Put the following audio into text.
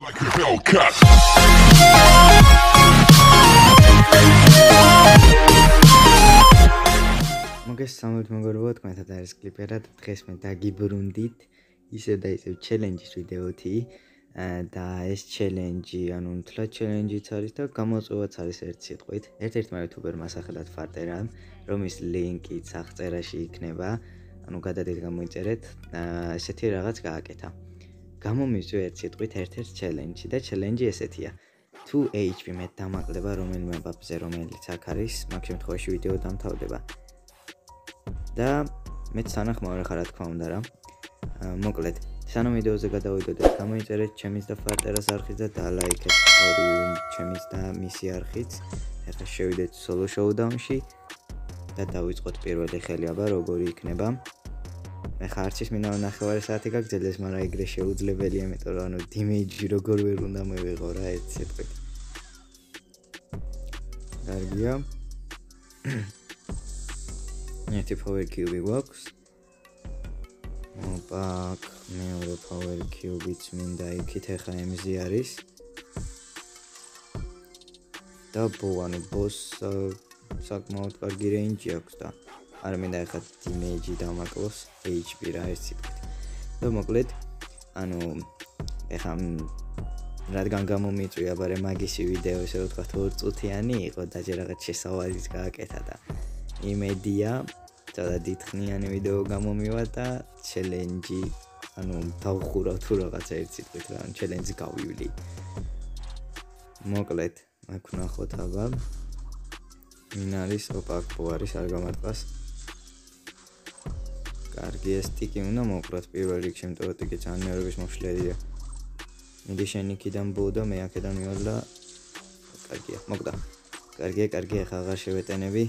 Like a Hellcat. მოგესალმებით მეგობრებო, თქვენთან არის კლიპერად. დღეს მე დაგიბრუნდით ისევ და ისევ ჩელენჯის ვიდეოთი და ეს ჩელენჯი, ანუ მთლად ჩელენჯიც არის და გამოწვევაც არის ერთ სიტყვით. ერთ-ერთმა იუთუბერმა სახელად ფარტერა, რომის ლინკიც აღწერაში იქნება. ანუ გადადით გამოიწერეთ, ესეთი რაღაც გააკეთა. გამომივწვი ერთ სიტყვით ერთ-ერთ ჩელენჯი და ჩელენჯი ესეთია. თუ HP მე დამაკლდება რომელიმე ბაბზე, რომელიც აქ არის, მაგ შემთხვევაში ვიდეო დამთავრდება. და მეც თანახმოვარ ხარ რა თქმა უნდა რა. მოკლედ, სანამ ვიდეოზე გადავიდოდეთ, გამოიწერეთ ჩემის და ფარტერას არხიც და დალაიქეთ ორი ჩემის და მისი არხიც. ახლა შევიდეთ solo showdown-ში და დავიწყოთ პირველი ხელი, აბა როგორი იქნება. ახლა არც ის მინდა ნახევარი საათი გაგრძელდეს, მაგრამ ეგრე შეუძლებელია, იმიტომ რომ ანუ damage როგორ ვერ უნდა მივიღო რა ერთ სიტყვით. კარგია. ერთი power cube გვაქვს. ოპაკ, მეორე power cube-იც მინდა იქით, ახლა MZ არის. და ანუ boss საკმაოდ კარგი range აქვს და არ მინდა ახლა damage დამაკლოს HP რა ეს სიტყვით. და მოკლედ, ანუ ახლა რადგან გამომიწვია, აბარე მაგისი ვიდეო ესე რომ თქვა 2 წუთიანი იყო და ჯერ რაღაც შესავალიც გააკეთა და იმედია და დიდხნიანი ვიდეო გამომივა და ჩელენჯი, ანუ დავხურავ თუ რაღაცა ერთ სიტყვით რა, ანუ ჩელენჯი გავივლი. მოკლედ, აქ ვნახოთ აბა. მინ არის ოპაკ არის არ გამარტყას. კარგი ეს ტიკი უნდა მოვყრათ პირველ რიგში, იმიტომ რომ ტიკი ძალიან ნერვების მოშლილია. მიდი შენ იქიდან ბო და მე აქედან მივალ და კარგია, მოგდა. კარგია, ახლა აღარ შევეტენები.